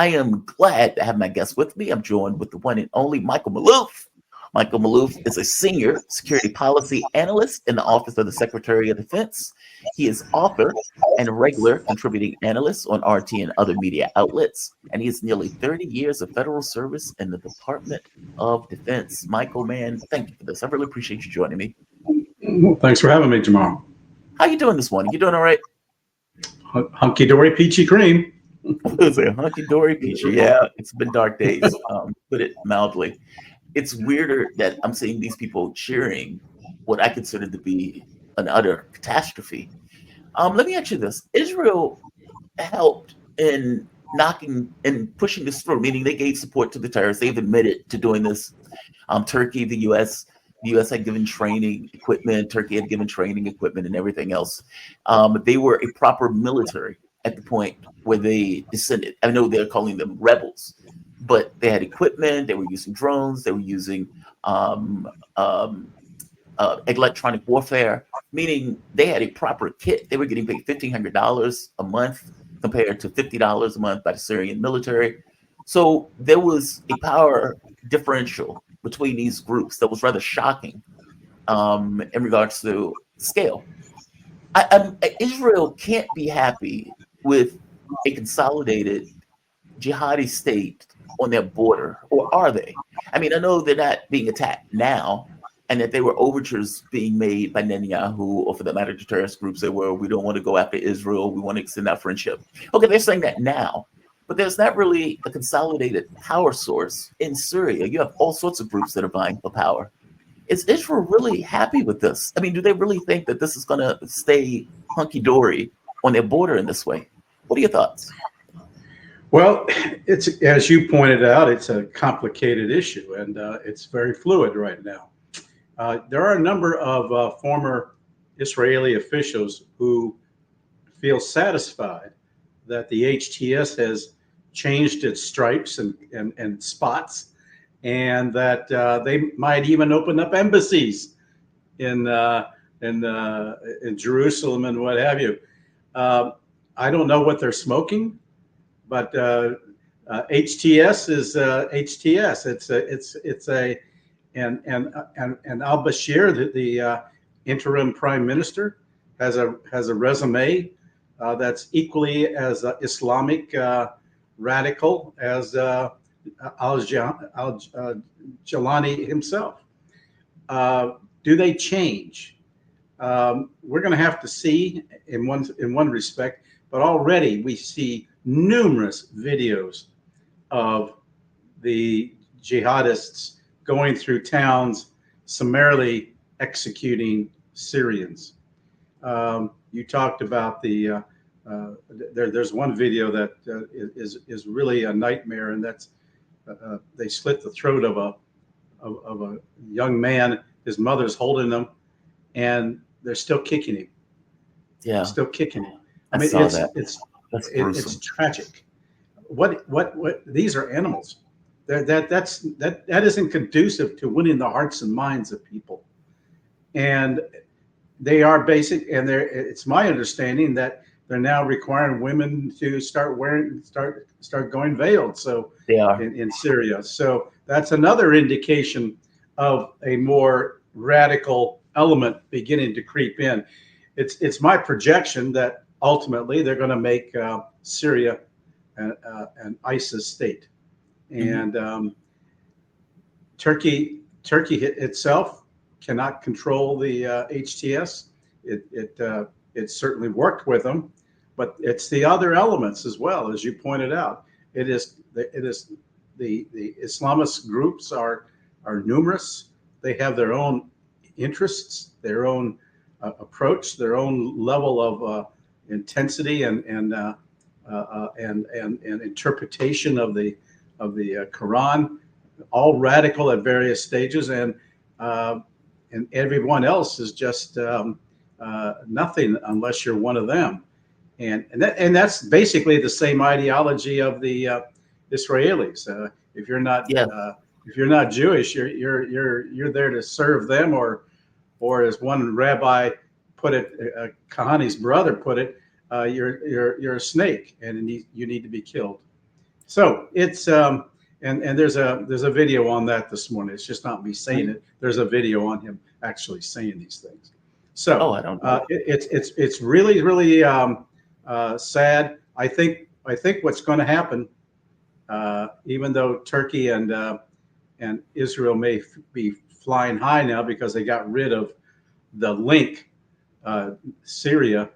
I am glad to have my guest with me. I'm joined with the one and only Michael Maloof. Michael Maloof is a senior security policy analyst in the Office of the Secretary of Defense. He is author and a regular contributing analyst on RT and other media outlets, and he has nearly 30 years of federal service in the Department of Defense. Michael, man, thank you for this. I really appreciate you joining me. Well, thanks for having me, Jamal. How you doing this morning? You doing all right? Hunky dory, peachy cream. It's a hunky dory peachy. Yeah, it's been dark days. Put it mildly. It's weirder that I'm seeing these people cheering what I consider to be an utter catastrophe. Let me ask you this: Israel helped in knocking and pushing this through, meaning they gave support to the terrorists. They've admitted to doing this. Turkey, the U.S. had given training equipment. Turkey had given training equipment and everything else. They were a proper military at the point where they descended. I know they're calling them rebels, but they had equipment. They were using drones. They were using electronic warfare, meaning they had a proper kit. They were getting paid $1,500 a month compared to $50 a month by the Syrian military. So there was a power differential between these groups that was rather shocking in regards to scale. Israel can't be happy with a consolidated jihadi state on their border, or are they? I mean, I know they're not being attacked now, and that there were overtures being made by Netanyahu, or for that matter, the terrorist groups that were, we don't want to go after Israel, we want to extend our friendship. Okay, they're saying that now, but there's not really a consolidated power source in Syria. You have all sorts of groups that are vying for power. Is Israel really happy with this? I mean, do they really think that this is going to stay hunky-dory on their border in this way? What are your thoughts? Well, it's, as you pointed out, it's a complicated issue, and it's very fluid right now. There are a number of former Israeli officials who feel satisfied that the HTS has changed its stripes and spots, and that they might even open up embassies in Jerusalem and what have you. I don't know what they're smoking, but HTS is HTS. It's Al Bashir, the interim prime minister, has a resume that's equally as Islamic radical as Jalani himself. Do they change? We're going to have to see in one respect, but already we see numerous videos of the jihadists going through towns, summarily executing Syrians. You talked about there's one video that is really a nightmare, and that's they slit the throat of a young man. His mother's holding him, and they're still kicking him. Yeah, they're still kicking him. I mean, it's tragic. What these are animals. That isn't conducive to winning the hearts and minds of people. And they are basic, and it's my understanding that they're now requiring women to start going veiled. So they are in Syria. So that's another indication of a more radical element beginning to creep in. It's my projection that ultimately they're going to make Syria an ISIS state, and Turkey itself cannot control the HTS. It certainly worked with them, but it's the other elements as well, as you pointed out. It is the Islamist groups are numerous. They have their own interests, their own approach, their own level of intensity and interpretation of the Quran, all radical at various stages, and everyone else is just nothing unless you're one of them, and that's basically the same ideology of the Israelis. If you're not Jewish, you're there to serve them, or as one rabbi put it, Kahani's brother put it, you're a snake, and you need to be killed. So it's and there's a video on that this morning. It's just not me saying it. There's a video on him actually saying these things. So I don't know. it's really really sad. I think what's going to happen, even though Turkey and Israel may be flying high now because they got rid of the link, Syria,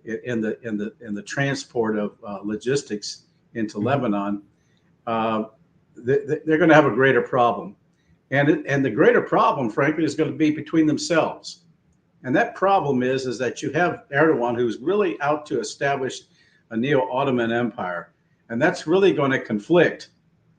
in the transport of logistics into Lebanon. They're going to have a greater problem, and the greater problem, frankly, is going to be between themselves. And that problem is that you have Erdogan, who's really out to establish a neo-Ottoman empire, and that's really going to conflict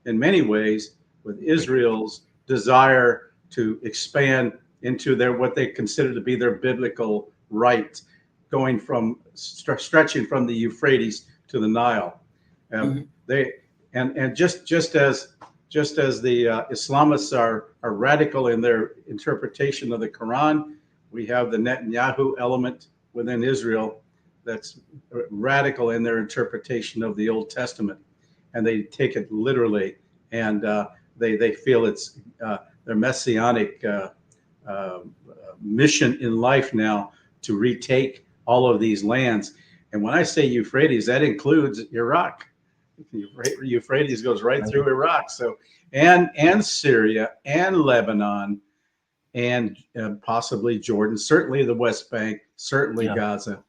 in many ways with Israel's desire to expand into what they consider to be their biblical right, going from stretching from the Euphrates to the Nile. They and just as the Islamists are radical in their interpretation of the Quran, we have the Netanyahu element within Israel that's radical in their interpretation of the Old Testament, and they take it literally, and they feel it's their messianic mission in life now to retake all of these lands. And when I say Euphrates, that includes Iraq. Euphrates goes right through Iraq. So and Syria and Lebanon and possibly Jordan, certainly the West Bank, certainly Gaza.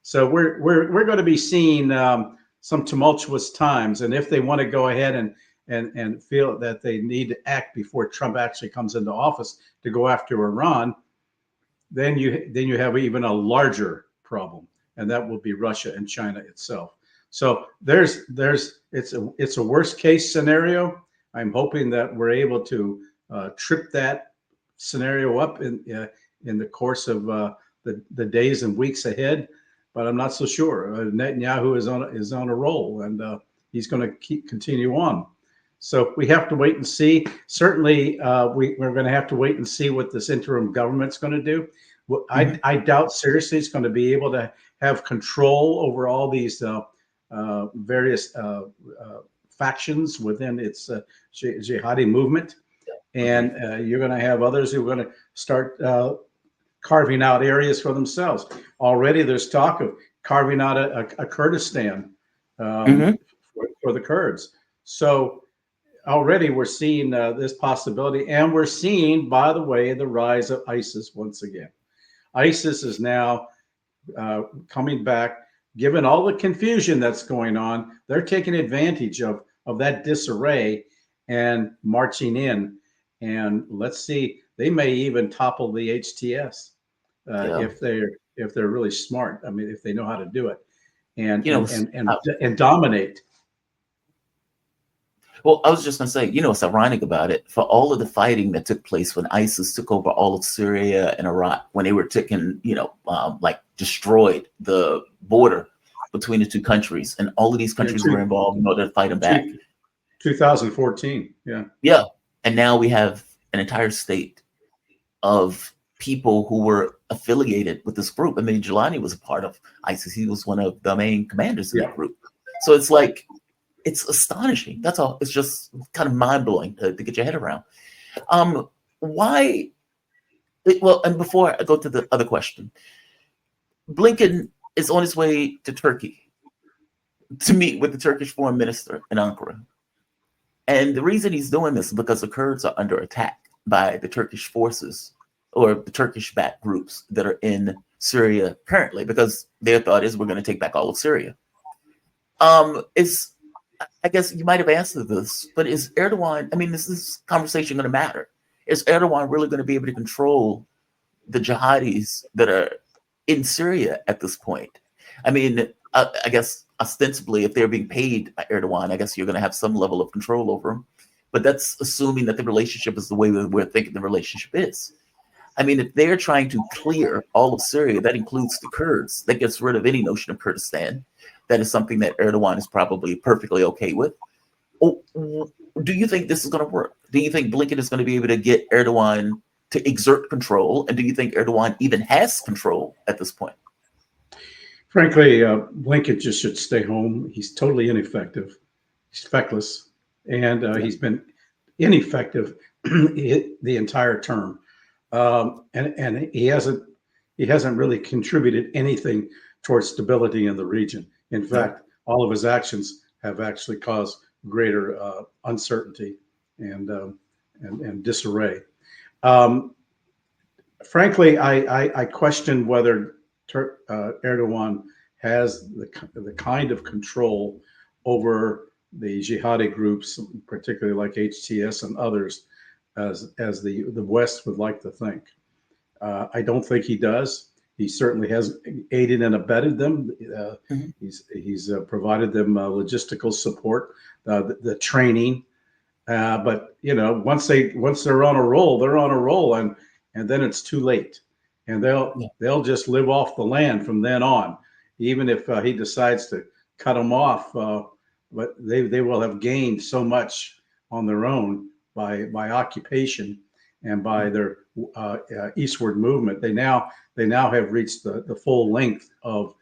So we're going to be seeing some tumultuous times. And if they want to go ahead and feel that they need to act before Trump actually comes into office to go after Iran, then you have even a larger problem, and that will be Russia and China itself. So it's a worst case scenario. I'm hoping that we're able to trip that scenario up in the course of the days and weeks ahead, but I'm not so sure. Netanyahu is on a roll, and he's going to continue on. So we have to wait and see. Certainly, we're going to have to wait and see what this interim government's going to do. I doubt seriously it's going to be able to have control over all these various factions within its jihadi movement. And you're going to have others who are going to start carving out areas for themselves. Already there's talk of carving out a Kurdistan for the Kurds. So already we're seeing this possibility. And we're seeing, by the way, the rise of ISIS once again. ISIS is now coming back. Given all the confusion that's going on, they're taking advantage of that disarray and marching in. And let's see, they may even topple the HTS if they're really smart. I mean, if they know how to do it and dominate. Well, I was just going to say, what's ironic about it? For all of the fighting that took place when ISIS took over all of Syria and Iraq, when they were taking, destroyed the border between the two countries, and all of these countries were involved in order to fight them back. 2014, yeah. And now we have an entire state of people who were affiliated with this group. I mean, Jelani was a part of ISIS. He was one of the main commanders in that group. So it's like, it's astonishing. That's all. It's just kind of mind-blowing to get your head around. Why? Well, and before I go to the other question, Blinken is on his way to Turkey to meet with the Turkish foreign minister in Ankara. And the reason he's doing this is because the Kurds are under attack by the Turkish forces or the Turkish-backed groups that are in Syria currently, because their thought is we're going to take back all of Syria. I guess you might have answered this, but is Erdogan, I mean, is this conversation going to matter? Is Erdogan really going to be able to control the jihadis that are in Syria at this point? I mean, I guess ostensibly, if they're being paid by Erdogan, I guess you're going to have some level of control over them. But that's assuming that the relationship is the way that we're thinking the relationship is. I mean, if they're trying to clear all of Syria, that includes the Kurds, that gets rid of any notion of Kurdistan. That is something that Erdogan is probably perfectly okay with. Do you think this is going to work? Do you think Blinken is going to be able to get Erdogan to exert control? And do you think Erdogan even has control at this point? Frankly, Blinken just should stay home. He's totally ineffective. He's feckless, and he's been ineffective the entire term, and he hasn't really contributed anything towards stability in the region. In fact, all of his actions have actually caused greater uncertainty and disarray. Frankly, I question whether Erdogan has the kind of control over the jihadi groups, particularly like HTS and others, as the West would like to think. I don't think he does. He certainly has aided and abetted them. He's provided them logistical support, the training. But once they're on a roll, they're on a roll, and then it's too late, and they'll just live off the land from then on, even if he decides to cut them off. But they will have gained so much on their own by occupation and by their eastward movement. They now have reached the full length of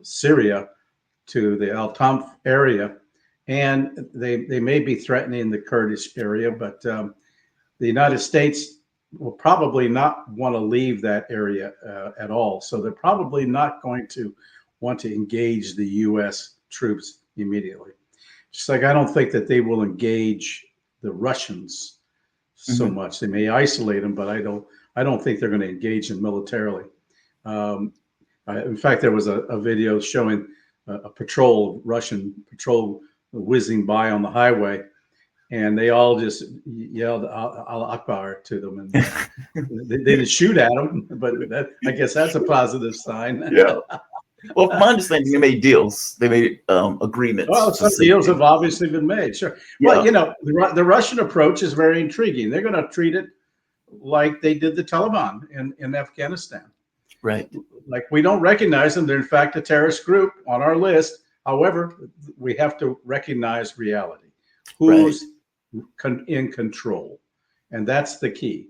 Syria to the Al-Tamf area, and they may be threatening the Kurdish area, but the United States will probably not want to leave that area at all. So they're probably not going to want to engage the U.S. troops immediately. Just like I don't think that they will engage the Russians so much. They may isolate them, but I don't think they're going to engage them militarily. In fact, there was a video showing a Russian patrol whizzing by on the highway, and they all just yelled "Allah Akbar" to them, and they didn't shoot at them, but I guess that's a positive sign. Yeah. Well, from my understanding, they made deals. They made agreements. Well, some deals have obviously been made. Sure. Yeah. Well, the Russian approach is very intriguing. They're going to treat it like they did the Taliban in Afghanistan. Right. Like, we don't recognize them. They're in fact a terrorist group on our list. However, we have to recognize reality. Who's in control? And that's the key.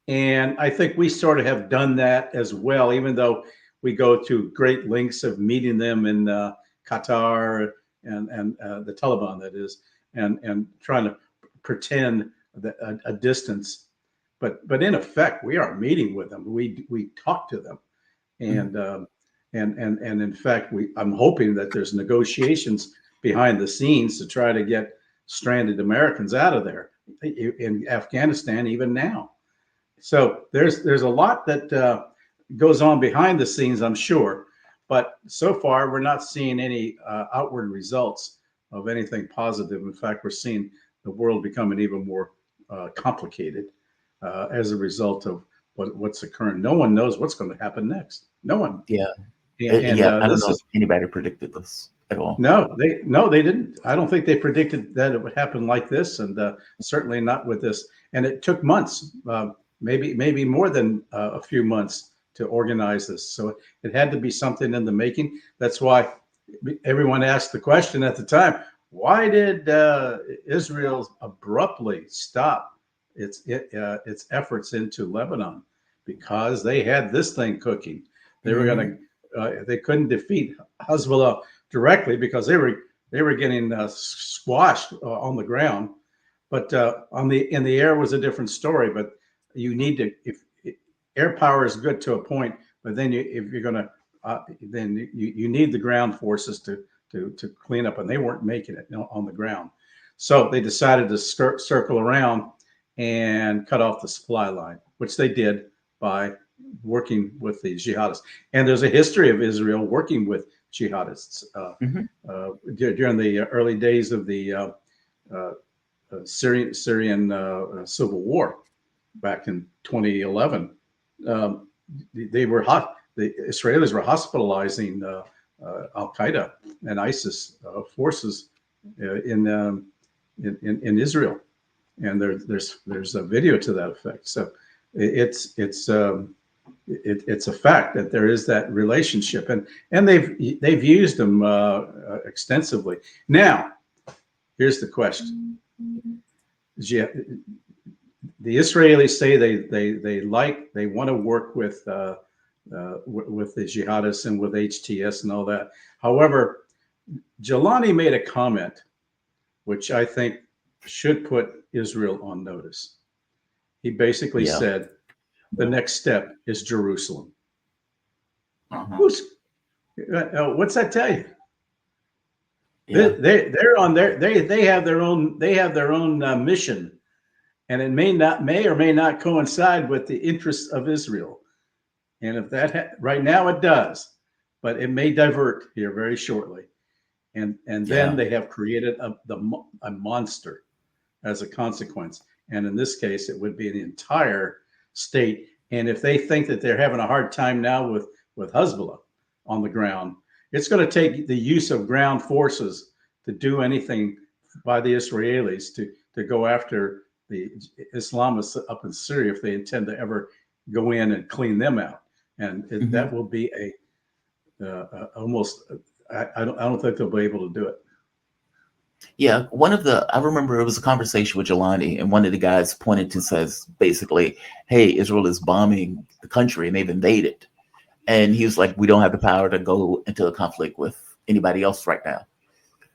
And I think we sort of have done that as well, even though we go to great lengths of meeting them in Qatar and the Taliban, that is, and trying to pretend that a distance. But in effect, we are meeting with them. We talk to them, and in fact, I'm hoping that there's negotiations behind the scenes to try to get stranded Americans out of there in Afghanistan, even now. So there's a lot that goes on behind the scenes, I'm sure, but so far we're not seeing any outward results of anything positive. In fact, we're seeing the world becoming even more complicated as a result of what's occurring. No one knows what's going to happen next. No one. Yeah. I don't know if anybody predicted this at all. No, they didn't. I don't think they predicted that it would happen like this, and certainly not with this. And it took months, maybe more than a few months, to organize this. So it had to be something in the making. That's why everyone asked the question at the time: why did Israel abruptly stop its efforts into Lebanon? Because they had this thing cooking. They were going to. They couldn't defeat Hezbollah directly because they were getting squashed on the ground. But in the air was a different story. But you need to, if air power is good to a point, but then if you're going to, then you need the ground forces to clean up, and they weren't making it on the ground. So they decided to circle around and cut off the supply line, which they did by working with the jihadists. And there's a history of Israel working with jihadists during the early days of the Syrian civil war back in 2011. The Israelis were hospitalizing Al Qaeda and ISIS forces in Israel, and there's a video to that effect. So it's a fact that there is that relationship, and they've used them extensively. Now, here's the question: the Israelis say they want to work with the jihadists and with HTS and all that. However, Jelani made a comment which I think should put Israel on notice. He basically Yeah. said the next step is Jerusalem. Uh-huh. What's that tell you? Yeah. They're on their they have their own mission, and it may or may not coincide with the interests of Israel. And if that right now it does, but it may divert here very shortly. And then they have created a monster as a consequence. And in this case, it would be the entire state. And if they think that they're having a hard time now with Hezbollah on the ground, it's going to take the use of ground forces to do anything by the Israelis to go after the Islamists up in Syria if they intend to ever go in and clean them out. And that will be almost. I don't think they'll be able to do it. Yeah, I remember it was a conversation with Jelani, and one of the guys pointed to says basically, hey, Israel is bombing the country and they've invaded. And he was like, we don't have the power to go into a conflict with anybody else right now.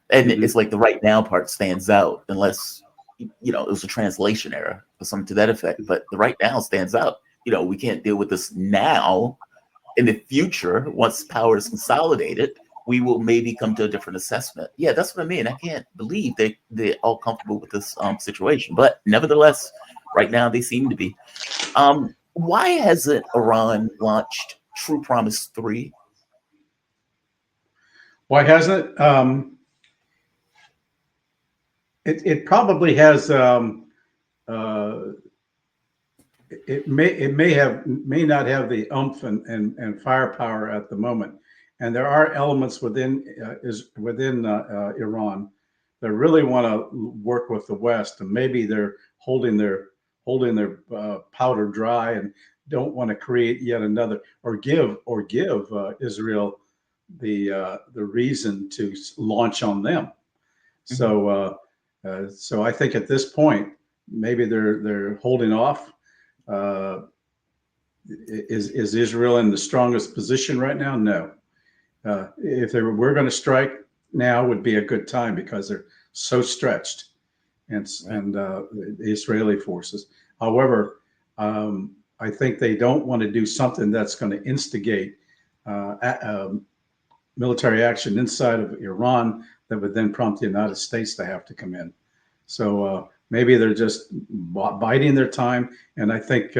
And it's like the right now part stands out, unless, it was a translation error or something to that effect. But the right now stands out. We can't deal with this now. In the future, once power is consolidated, we will maybe come to a different assessment. Yeah, that's what I mean. I can't believe they're all comfortable with this situation. But nevertheless, right now they seem to be. Why hasn't Iran launched True Promise 3? Why hasn't it probably has it may not have the oomph and firepower at the moment. And there are elements within Iran that really want to work with the West, and maybe they're holding their powder dry and don't want to create yet another or give Israel the reason to launch on them. So I think at this point maybe they're holding off. Is Israel in the strongest position right now? No. If we're going to strike now, would be a good time because they're so stretched, and the Israeli forces. However, I think they don't want to do something that's going to instigate military action inside of Iran that would then prompt the United States to have to come in. So maybe they're just biding their time, and I think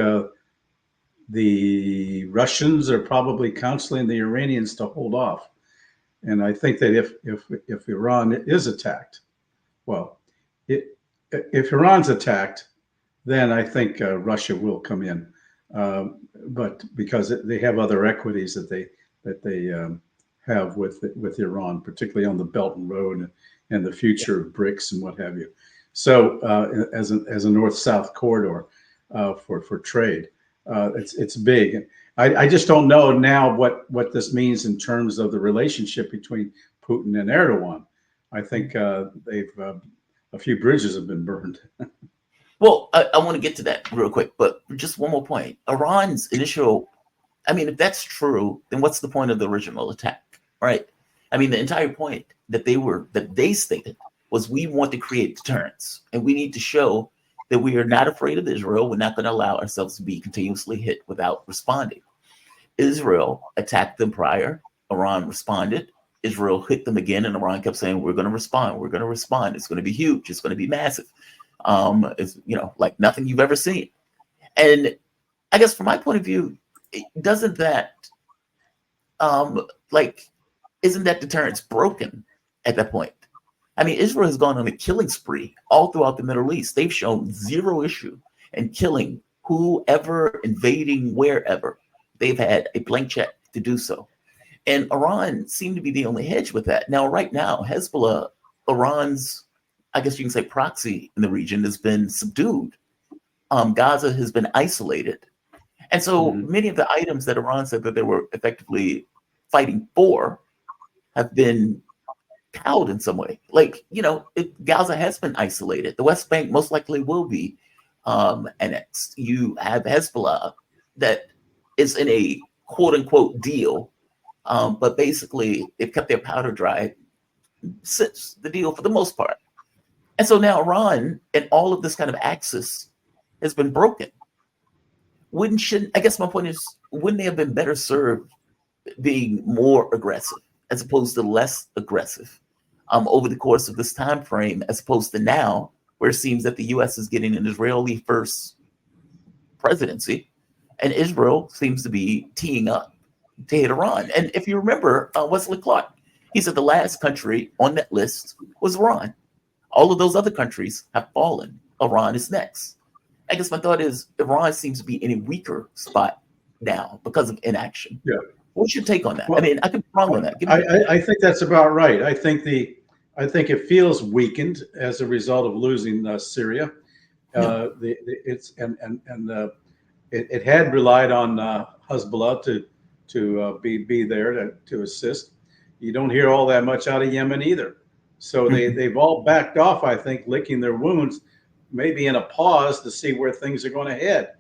the Russians are probably counseling the Iranians to hold off. And I think that if Iran is attacked, if Iran's attacked, then I think Russia will come in, but because they have other equities that they have with Iran, particularly on the Belt and Road and the future of BRICS and what have you. So as a north-south corridor for trade. It's big. I just don't know now what this means in terms of the relationship between Putin and Erdogan. I think a few bridges have been burned. Well, I want to get to that real quick, but just one more point. Iran's initial, if that's true, then what's the point of the original attack, right? The entire point that they stated was we want to create deterrence, and we need to show that we are not afraid of Israel. We're not going to allow ourselves to be continuously hit without responding. Israel attacked them prior. Iran responded. Israel hit them again, and Iran kept saying, we're going to respond. We're going to respond. It's going to be huge. It's going to be massive. It's, like nothing you've ever seen. And I guess from my point of view, doesn't that, isn't that deterrence broken at that point? Israel has gone on a killing spree all throughout the Middle East. They've shown zero issue in killing whoever, invading wherever. They've had a blank check to do so. And Iran seemed to be the only hedge with that. Now, right now, Hezbollah, Iran's, I guess you can say, proxy in the region, has been subdued. Gaza has been isolated. And so many of the items that Iran said that they were effectively fighting for have been cowed in some way. Gaza has been isolated. The West Bank most likely will be annexed. You have Hezbollah that is in a quote unquote deal, but basically they've kept their powder dry since the deal for the most part. And so now Iran and all of this kind of axis has been broken. I guess my point is, wouldn't they have been better served being more aggressive as opposed to less aggressive over the course of this time frame, as opposed to now, where it seems that the U.S. is getting an Israeli first presidency, and Israel seems to be teeing up to hit Iran. And if you remember Wesley Clark, he said the last country on that list was Iran. All of those other countries have fallen. Iran is next. I guess my thought is Iran seems to be in a weaker spot now because of inaction. Yeah. What's your take on that? Well, I mean, I could be wrong on that. I think that's about right. I think it feels weakened as a result of losing Syria. It had relied on Hezbollah to be there to assist. You don't hear all that much out of Yemen either. So they've all backed off, I think, licking their wounds, maybe in a pause to see where things are going to head.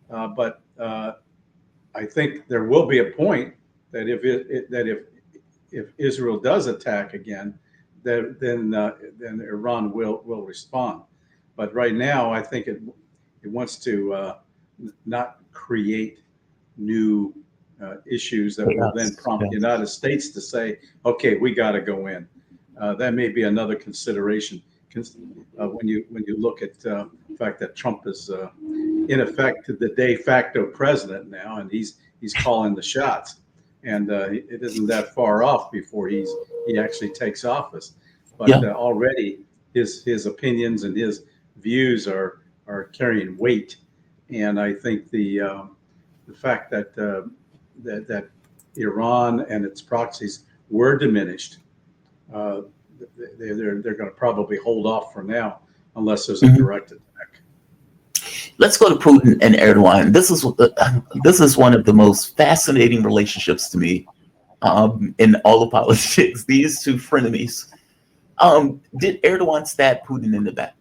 But I think there will be a point that if Israel does attack again, then Iran will respond. But right now, I think it wants to not create new issues that will then prompt the United States to say, okay, we got to go in. That may be another consideration when you look at the fact that Trump is in effect the de facto president now, and he's calling the shots, and it isn't that far off before he actually takes office. But already his opinions and his views are carrying weight, and I think the fact that that Iran and its proxies were diminished. They're going to probably hold off for now unless there's a direct attack. Let's go to Putin and Erdogan. This is one of the most fascinating relationships to me in all of politics. These two frenemies. Did Erdogan stab Putin in the back?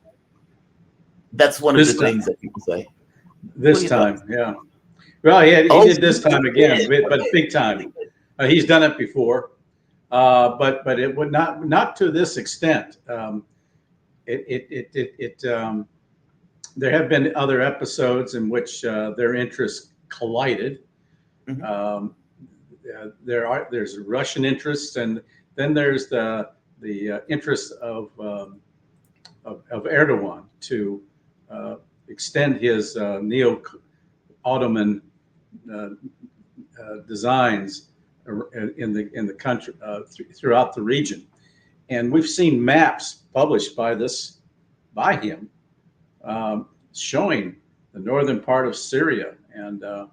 That's one of the things that people say. This time, yeah. Well, he did this time again, but big time. He's done it before. But it would not to this extent. There have been other episodes in which their interests collided. There's Russian interests, and then there's the interest of Erdogan to extend his neo-Ottoman designs in the country throughout the region, and we've seen maps published by him showing the northern part of Syria and the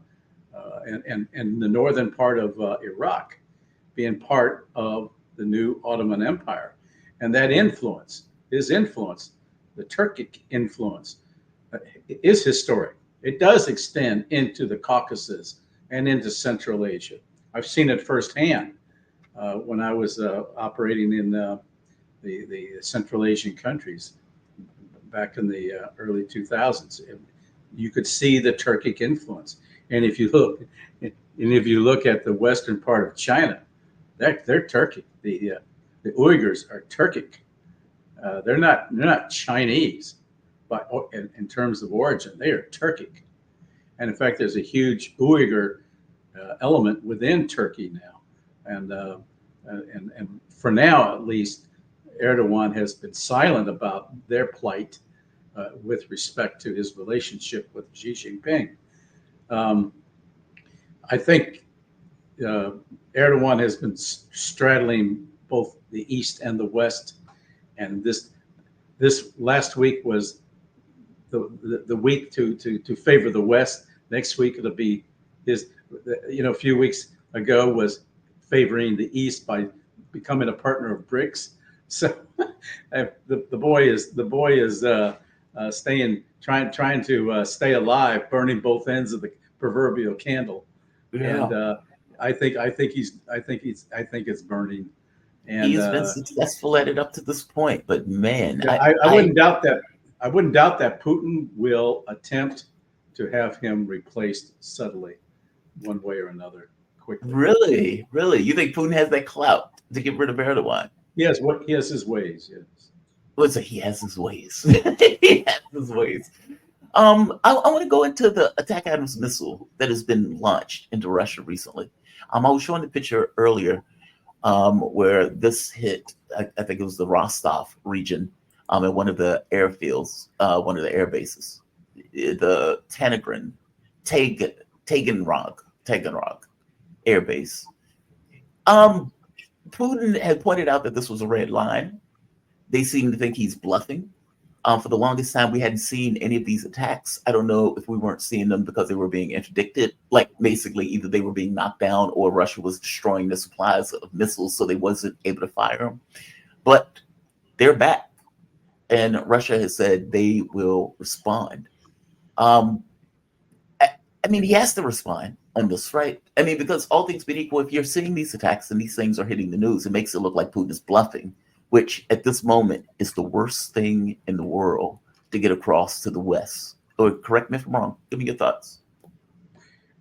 northern part of Iraq being part of the new Ottoman Empire, and that his influence, the Turkic influence, is historic. It does extend into the Caucasus and into Central Asia. I've seen it firsthand when I was operating in the Central Asian countries back in the early 2000s. You could see the Turkic influence, and if you look at the western part of China, they're Turkic. The Uyghurs are Turkic. They're not Chinese, but in terms of origin, they are Turkic. And in fact, there's a huge Uyghur element within Turkey now, and for now at least, Erdogan has been silent about their plight with respect to his relationship with Xi Jinping. I think Erdogan has been straddling both the East and the West, and this last week was the week to favor the West. Next week it'll be his. A few weeks ago was favoring the East by becoming a partner of BRICS. So the boy is trying to stay alive, burning both ends of the proverbial candle. Yeah. And I think it's burning. And he's been successful at it up to this point, but man, I wouldn't doubt that. I wouldn't doubt that Putin will attempt to have him replaced subtly, one way or another, quickly. Really, you think Putin has that clout to get rid of Erdogan? Yes, he has his ways. Yes. let's say he has his ways. He has his ways. I want to go into the attack Adams missile that has been launched into Russia recently. I was showing the picture earlier where this hit, I think it was the Rostov region, at one of the airfields, one of the air bases, the Taganrog air base. Putin had pointed out that this was a red line. They seem to think he's bluffing. For the longest time, we hadn't seen any of these attacks. I don't know if we weren't seeing them because they were being interdicted. Like basically, either they were being knocked down or Russia was destroying the supplies of missiles, so they wasn't able to fire them. But they're back, and Russia has said they will respond. I mean, he has to respond on this, right? I mean, because all things being equal, if you're seeing these attacks and these things are hitting the news, it makes it look like Putin is bluffing, which at this moment is the worst thing in the world to get across to the West. Or correct me if I'm wrong. Give me your thoughts.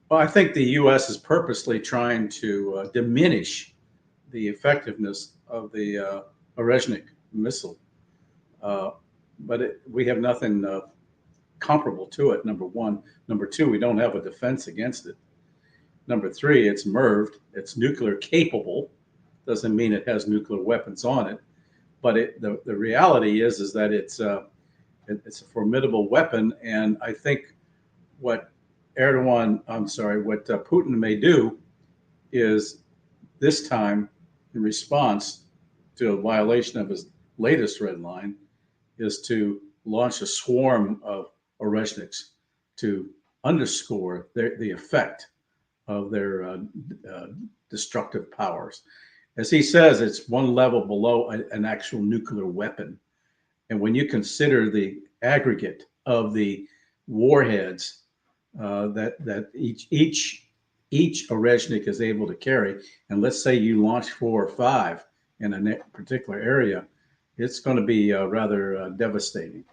Well, I think the U.S. is purposely trying to diminish the effectiveness of the Oresniks missile. But we have nothing comparable to it, number one. Number two, we don't have a defense against it. Number three, it's MIRVed. It's nuclear capable. Doesn't mean it has nuclear weapons on it. But the reality is that it's a formidable weapon. And I think what Putin may do is this time, in response to a violation of his latest red line, is to launch a swarm of Oresniks to underscore the effect of their destructive powers. As he says, it's one level below an actual nuclear weapon. And when you consider the aggregate of the warheads that each Oresnik is able to carry, and let's say you launch 4 or 5 in a particular area, it's going to be rather devastating.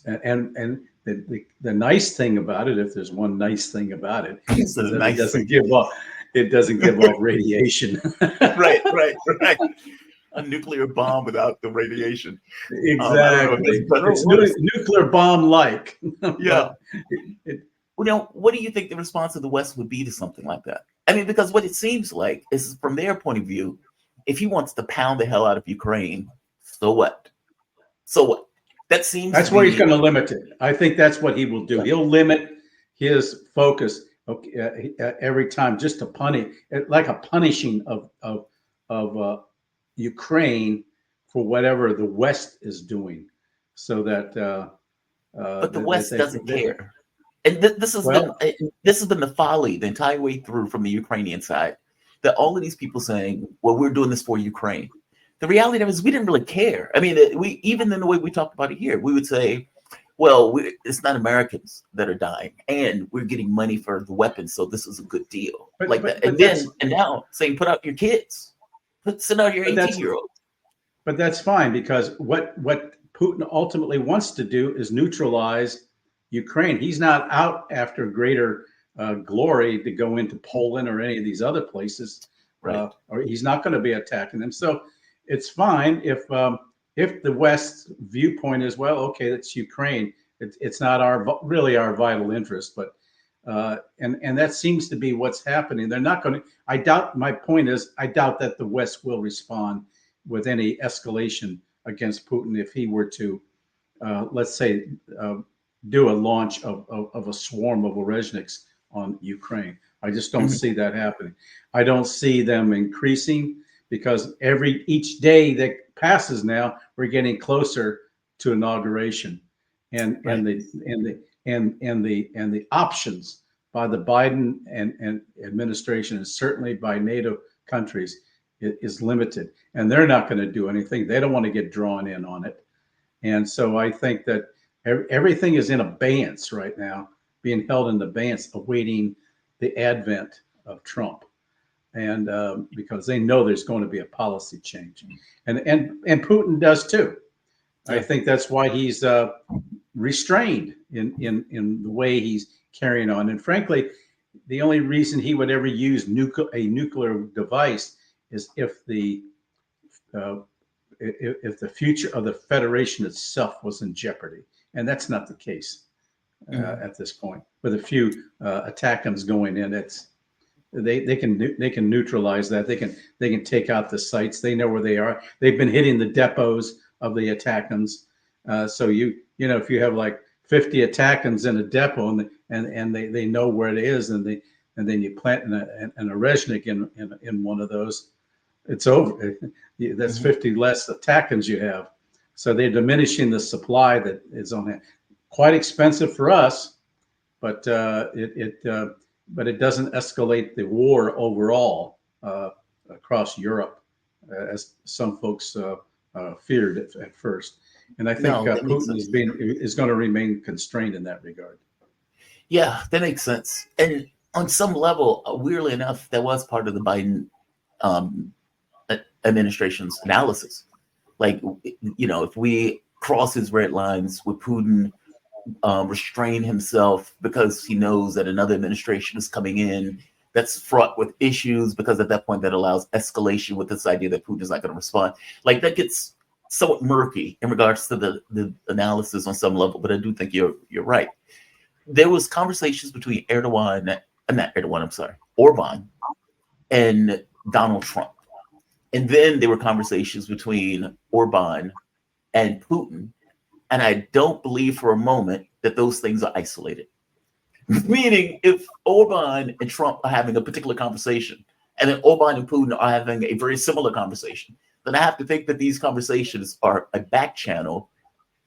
And the nice thing about it, if there's one nice thing about it, is that it doesn't give off radiation. Right. A nuclear bomb without the radiation. Exactly. It's nuclear bomb-like. Yeah. What do you think the response of the West would be to something like that? I mean, because what it seems like is, from their point of view, if he wants to pound the hell out of Ukraine, so what? That's where he's going to limit it. I think that's what he will do. He'll limit his focus every time, just to punish, like a punishing of Ukraine for whatever the West is doing, so that. But the West doesn't care, and this has been the folly the entire way through from the Ukrainian side. That all of these people saying, "Well, we're doing this for Ukraine." The reality of it is we didn't really care. I mean, we even in the way we talked about it here, we would say, well, it's not Americans that are dying, and we're getting money for the weapons, so this is a good deal. And now saying, put out your kids, send out your 18-year-olds. But that's fine, because what Putin ultimately wants to do is neutralize Ukraine. He's not out after greater glory to go into Poland or any of these other places, right? Or he's not going to be attacking them. So it's fine if the West's viewpoint is, well, okay, that's Ukraine. It's not really our vital interest, but and that seems to be what's happening. They're not going to. My point is, I doubt that the West will respond with any escalation against Putin if he were to, let's say, do a launch of a swarm of Oresniks on Ukraine. I just don't see that happening. I don't see them increasing, because each day that passes now, we're getting closer to inauguration, and the options by the Biden and administration, and certainly by NATO countries, is limited, and they're not going to do anything. They don't want to get drawn in on it, and so I think that everything is in abeyance right now, being held in abeyance, awaiting the advent of Trump. And because they know there's going to be a policy change, and Putin does too. I think that's why he's restrained in the way he's carrying on. And frankly, the only reason he would ever use a nuclear device is if the if the future of the Federation itself was in jeopardy, and that's not the case at this point. With a few attackums going in, they can neutralize that. They can take out the sites. They know where they are. They've been hitting the depots of the attackums. So you know, if you have like 50 attackums in a depot and they know where it is, and then you plant an Oresnik in one of those, it's over. That's 50 less attackums you have. So they're diminishing the supply that is on it. Quite expensive for us, but it doesn't escalate the war overall across Europe, as some folks feared at first. And I think Putin is going to remain constrained in that regard. Yeah, that makes sense. And on some level, weirdly enough, that was part of the Biden administration's analysis. Like, you know, if we cross his red lines with Putin, restrain himself because he knows that another administration is coming in that's fraught with issues, because at that point that allows escalation with this idea that Putin is not going to respond. Like, that gets somewhat murky in regards to the analysis on some level, but I do think you're right. There was conversations between Orban and Donald Trump. And then there were conversations between Orban and Putin. And I don't believe for a moment that those things are isolated. Meaning, if Orban and Trump are having a particular conversation, and then Orban and Putin are having a very similar conversation, then I have to think that these conversations are a back channel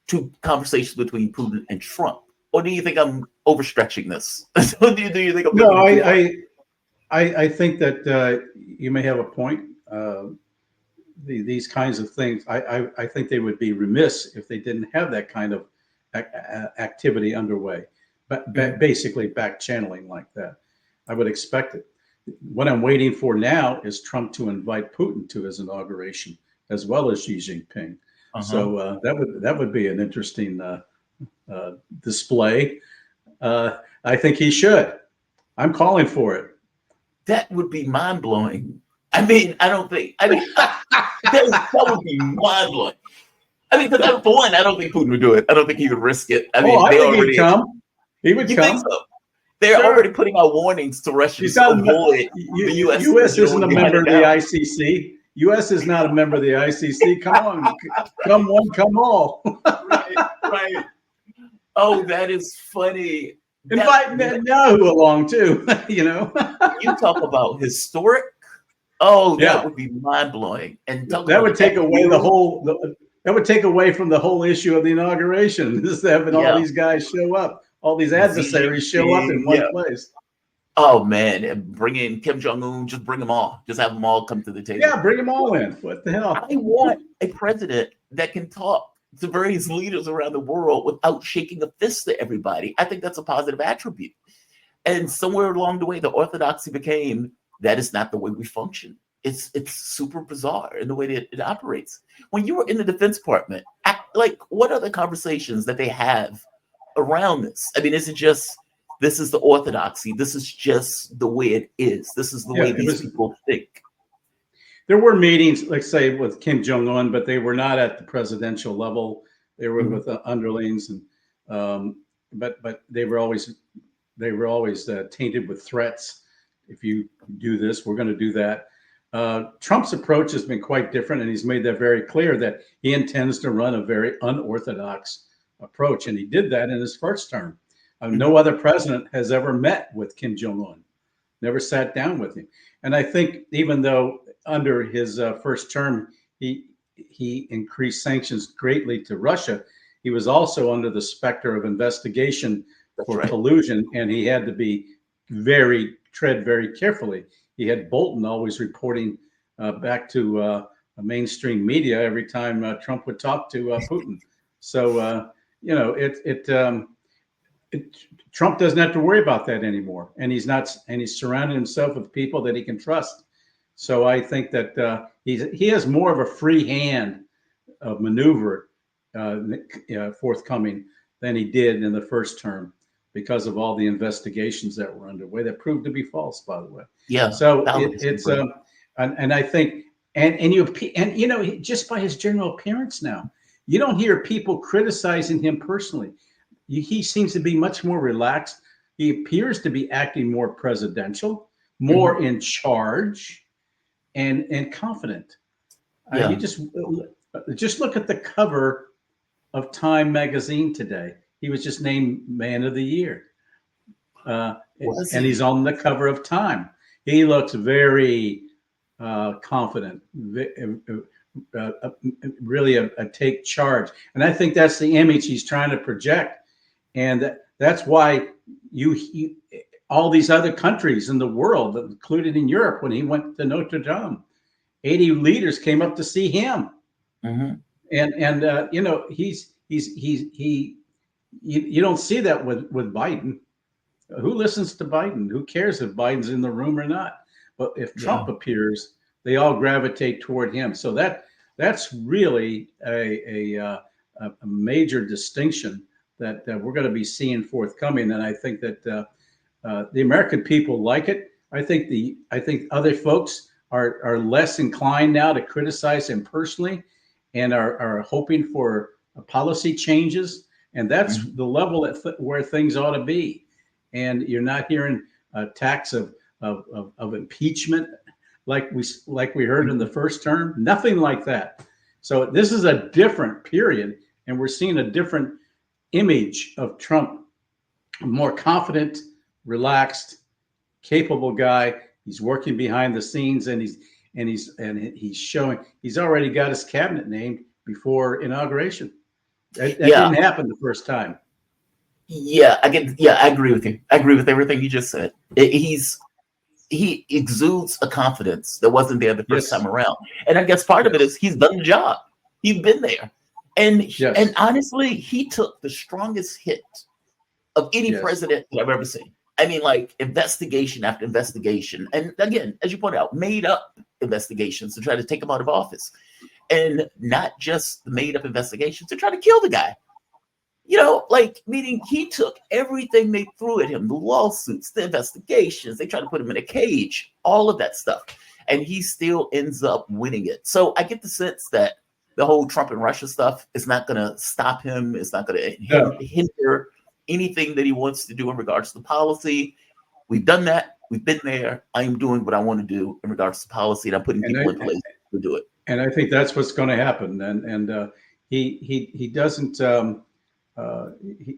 to conversations between Putin and Trump. Or do you think I'm overstretching this? do you think I'm No, I think that you may have a point. These kinds of things, I think they would be remiss if they didn't have that kind of activity underway, but basically back channeling like that. I would expect it. What I'm waiting for now is Trump to invite Putin to his inauguration, as well as Xi Jinping. So that would be an interesting display. I think he should. I'm calling for it. That would be mind blowing. I mean, that would be mind blowing. I mean, because for one, I don't think Putin would do it. I don't think he would risk it. I mean, I think he'd come. He would come. Think so? They're already putting out warnings to Russians to avoid the U.S. U.S. isn't a member of the ICC. U.S. is not a member of the ICC. Come on, come one, come all. Right. Oh, that is funny. Invite Netanyahu along too. You know, you talk about historic. Oh, that would be mind blowing, and that would take away that would take away from the whole issue of the inauguration. Just having all these guys show up, all these adversaries show up in one place. Oh man, and bring in Kim Jong-un. Just bring them all. Just have them all come to the table. Yeah, bring them all in. What the hell? I want a president that can talk to various leaders around the world without shaking a fist at everybody. I think that's a positive attribute. And somewhere along the way, the orthodoxy became that is not the way we function. It's super bizarre in the way that it operates. When you were in the Defense Department, like, what are the conversations that they have around this? I mean, is it just, this is the orthodoxy, this is just the way it is, this is the way these people think? There were meetings, like say with Kim Jong-un, but they were not at the presidential level. They were with underlings, and but they were always tainted with threats. If you do this, we're going to do that. Trump's approach has been quite different, and he's made that very clear that he intends to run a very unorthodox approach, and he did that in his first term. No other president has ever met with Kim Jong-un, never sat down with him. And I think even though under his first term, he increased sanctions greatly to Russia, he was also under the specter of investigation for collusion, and he had to be tread very carefully. He had Bolton always reporting back to mainstream media every time Trump would talk to Putin. So you know, Trump doesn't have to worry about that anymore, and he's surrounded himself with people that he can trust. So I think that he has more of a free hand of maneuver forthcoming than he did in the first term, because of all the investigations that were underway that proved to be false, by the way. Yeah. So it's and I think And you know, just by his general appearance now, you don't hear people criticizing him personally. He seems to be much more relaxed. He appears to be acting more presidential, more in charge, and confident. You Yeah. just look at the cover of Time magazine today. He was just named Man of the Year, uh, Was and he's he? on the cover of Time. He looks very confident, really a take charge, and I think that's the image he's trying to project, and that's why you all these other countries in the world, included in Europe, when he went to Notre Dame, 80 leaders came up to see him, Hmm. and you know he you don't see that with Biden. Who listens to Biden? Who cares if Biden's in the room or not? But if Yeah. Trump appears, they all gravitate toward him. So that's really a major distinction that we're going to be seeing forthcoming. And I think that the American people like it. I think other folks are less inclined now to criticize him personally, and are hoping for policy changes. And that's Hmm. the level where things ought to be. And you're not hearing attacks of impeachment like we heard in the first term. Nothing like that. So this is a different period, and we're seeing a different image of Trump, a more confident, relaxed, capable guy. He's working behind the scenes, and he's showing. He's already got his cabinet named before inauguration. That Yeah. didn't happen the first time. Yeah. I get. Yeah. I agree with you. I agree with everything you just said. He exudes a confidence that wasn't there the first Yes. time around, and I guess part of it Yes. is he's done the job. He's been there, and Yes. honestly, he took the strongest hit of any Yes. president that I've ever seen. I mean, like investigation after investigation, and again, as you pointed out, made up investigations to try to take him out of office, and not just the made up investigations to try to kill the guy. Like meaning he took everything they threw at him, the lawsuits, the investigations, they tried to put him in a cage, all of that stuff. And he still ends up winning it. So I get the sense that the whole Trump and Russia stuff is not going to stop him. It's not going to No. hinder anything that he wants to do in regards to policy. We've done that. We've been there. I am doing what I want to do in regards to policy, and I'm putting And people in place to do it. I think that's what's going to happen. And he doesn't.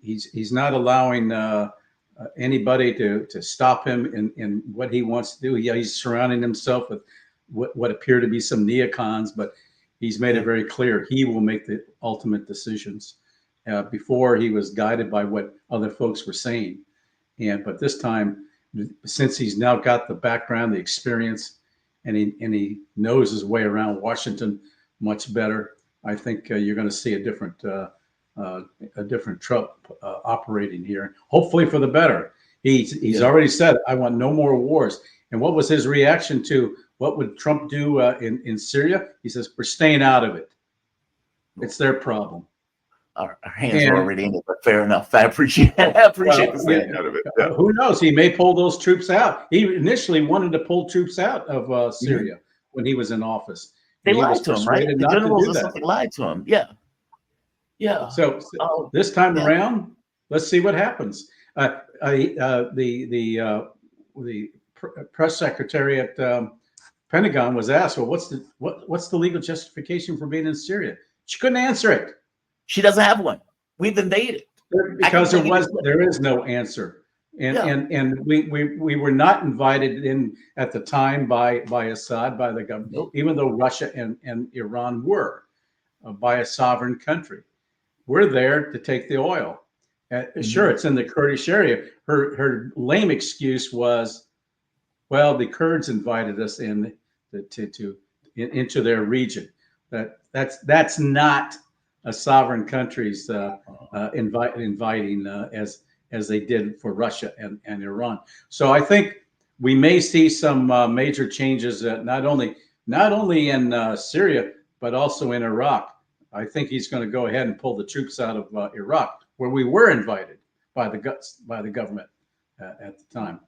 He's not allowing anybody to stop him in what he wants to do. Yeah, he's surrounding himself with what appear to be some neocons, but he's made it very clear he will make the ultimate decisions. Before, he was guided by what other folks were saying, but this time, since he's now got the background, the experience, and he knows his way around Washington much better, I think you're going to see a different Trump operating here. Hopefully for the better. He's already said, "I want no more wars." And what was his reaction to what would Trump do in Syria? He says, "We're staying out of it. It's their problem." Our hands are And already in it, but fair enough. I appreciate the yeah, saying out of it. Yeah. who knows? He may pull those troops out. He initially wanted to pull troops out of Mhm. Syria when he was in office, They and he was lied to him, right? persuaded The not to generals do or that. something lied to him. Yeah. Yeah. So Oh, this time yeah. around, let's see what happens. The press secretary at Pentagon was asked, "Well, what's the legal justification for being in Syria?" She couldn't answer it She doesn't have one. We've invaded. because there is no answer, and we were not invited in at the time by Assad, by the government, Nope. even though Russia and Iran were by a sovereign country. We're there to take the oil. Sure, it's in the Kurdish area. Her lame excuse was, well, the Kurds invited us into their region. That's not a sovereign country's inviting as they did for Russia and Iran. So I think we may see some major changes not only in Syria but also in Iraq. I think he's going to go ahead and pull the troops out of Iraq, where we were invited by the government at the time.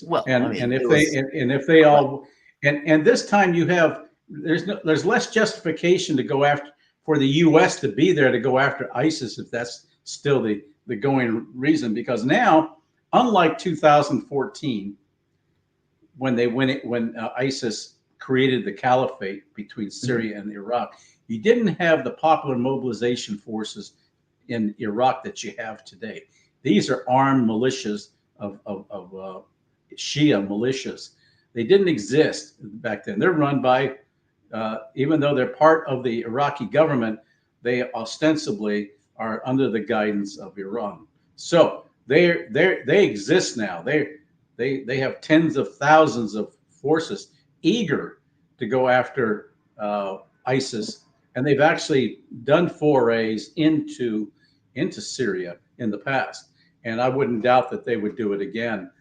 Well, And I mean, and it was. if they all and this time you have there's less justification to go after for the U.S. to be there to go after ISIS if that's still the going reason. Because now, unlike 2014, when ISIS created the caliphate between Syria and Iraq, you didn't have the popular mobilization forces in Iraq that you have today. These are armed militias of Shia militias. They didn't exist back then. They're run by, even though they're part of the Iraqi government, they ostensibly are under the guidance of Iran. So they exist now. They have tens of thousands of forces eager to go after ISIS, and they've actually done forays into Syria in the past. And I wouldn't doubt that they would do it again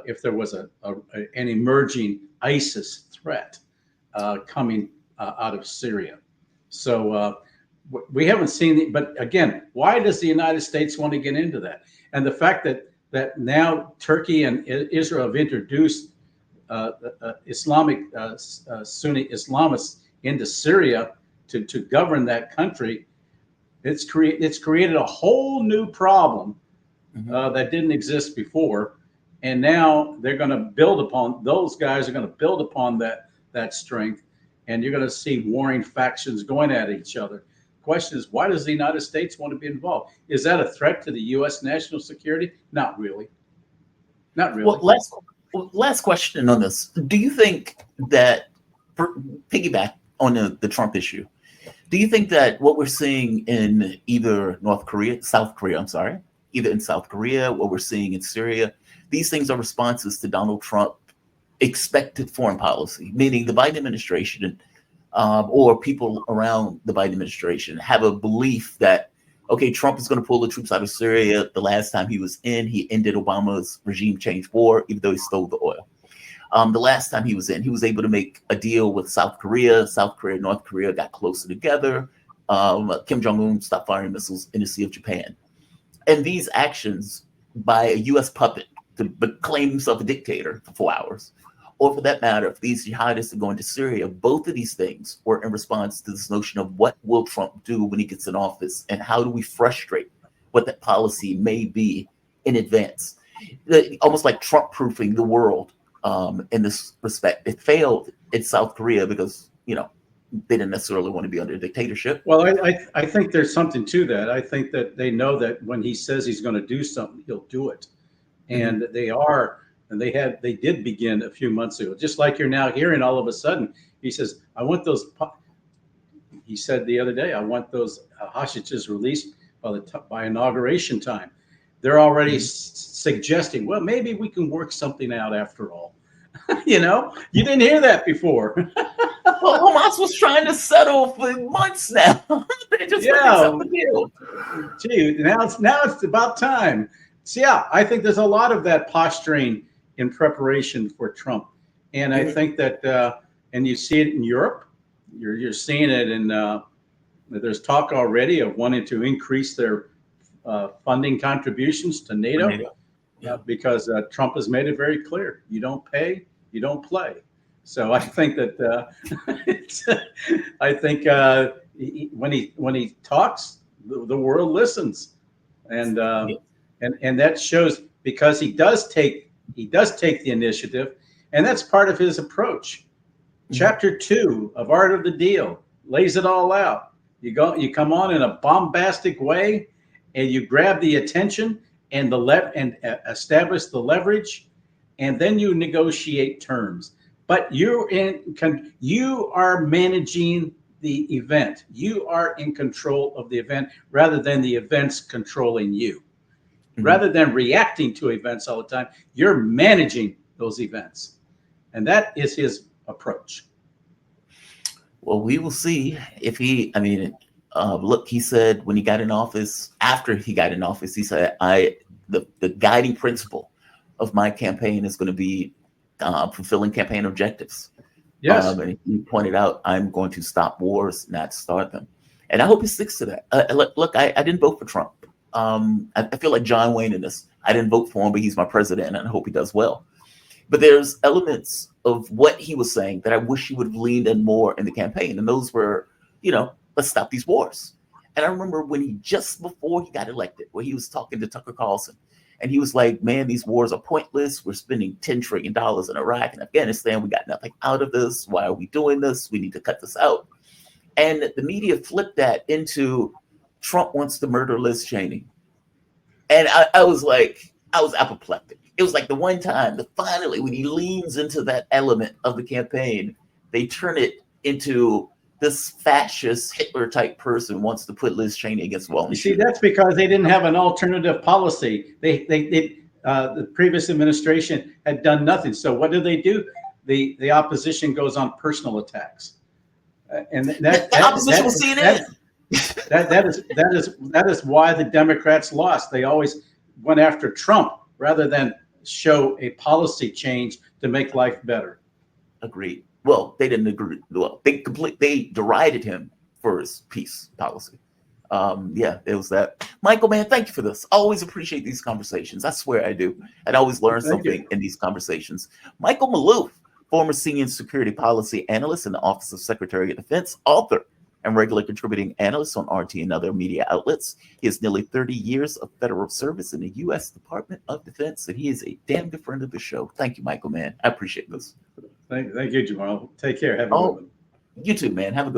if there was an emerging ISIS threat coming out of Syria. So we haven't seen it. But again, why does the United States want to get into that? And the fact that now Turkey and Israel have introduced Islamic Sunni Islamists into Syria to govern that country, it's created a whole new problem that didn't exist before. And now they're going to build upon, those guys are going to build upon that strength, and you're going to see warring factions going at each other. The question is, why does the United States want to be involved? Is that a threat to the U.S. national security? Not really. Not really. Well, last question on this. Do you think that, piggyback on the Trump issue, do you think that what we're seeing in either South Korea, either in South Korea, what we're seeing in Syria, these things are responses to Donald Trump expected foreign policy, meaning the Biden administration or people around the Biden administration have a belief that, okay, Trump is going to pull the troops out of Syria. The last time he was in, he ended Obama's regime change war, even though he stole the oil. The last time he was in, he was able to make a deal with South Korea. South Korea and North Korea got closer together. Kim Jong-un stopped firing missiles in the Sea of Japan. And these actions by a U.S. puppet to claim himself a dictator for 4 hours, or for that matter, if these jihadists are going to Syria, both of these things were in response to this notion of what will Trump do when he gets in office, and how do we frustrate what that policy may be in advance. Almost like Trump-proofing the world in this respect. It failed in South Korea because, they didn't necessarily want to be under a dictatorship. Well, I think there's something to that. I think that they know that when he says he's going to do something, he'll do it. And they did begin a few months ago, just like you're now hearing all of a sudden. He says, he said the other day, I want those hostages released by inauguration time. They're already suggesting, well, maybe we can work something out after all. You didn't hear that before. Well, Hamas was trying to settle for months now. They just Gee, now it's about time. So yeah, I think there's a lot of that posturing in preparation for Trump, and I think that and you see it in Europe. You're seeing it in. There's talk already of wanting to increase their funding contributions to NATO. Because Trump has made it very clear: you don't pay, you don't play. So I think that when he talks, the world listens, and that shows because he does take the initiative, and that's part of his approach. Chapter 2 of Art of the Deal lays it all out. You come on in a bombastic way, and you grab the attention and establish the leverage, and then you negotiate terms. But you are managing the event. You are in control of the event rather than the events controlling you. Rather than reacting to events all the time, you're managing those events. And that is his approach. Well, we will see if look, he said when he got in office, after he got in office, he said, the guiding principle of my campaign is going to be fulfilling campaign objectives. Yes. And he pointed out, I'm going to stop wars, not start them. And I hope he sticks to that. Look, I didn't vote for Trump. I feel like John Wayne in this. I didn't vote for him, but he's my president, and I hope he does well. But there's elements of what he was saying that I wish he would have leaned in more in the campaign. And those were, let's stop these wars. And I remember when he, just before he got elected, where he was talking to Tucker Carlson, and he was like, man, these wars are pointless. We're spending $10 trillion in Iraq and Afghanistan. We got nothing out of this. Why are we doing this? We need to cut this out. And the media flipped that into Trump wants to murder Liz Cheney. And I was apoplectic. It was like the one time that finally, when he leans into that element of the campaign, they turn it into this fascist Hitler type person wants to put Liz Cheney against wall. You see, that's because they didn't have an alternative policy. The previous administration had done nothing. So what do? The opposition goes on personal attacks, and the opposition was CNN. That is why the Democrats lost. They always went after Trump rather than show a policy change to make life better. Agreed. Well, they didn't agree. Well, they derided him for his peace policy. It was that. Michael, man, thank you for this. I always appreciate these conversations. I swear I do. And I always learn something in these conversations. Michael Maloof, former senior security policy analyst in the Office of Secretary of Defense, author, and regular contributing analyst on RT and other media outlets. He has nearly 30 years of federal service in the U.S. Department of Defense, and he is a damn good friend of the show. Thank you, Michael, man. I appreciate this. Thank you, Jamal. Take care. Have a good one. You too, man. Have a good one.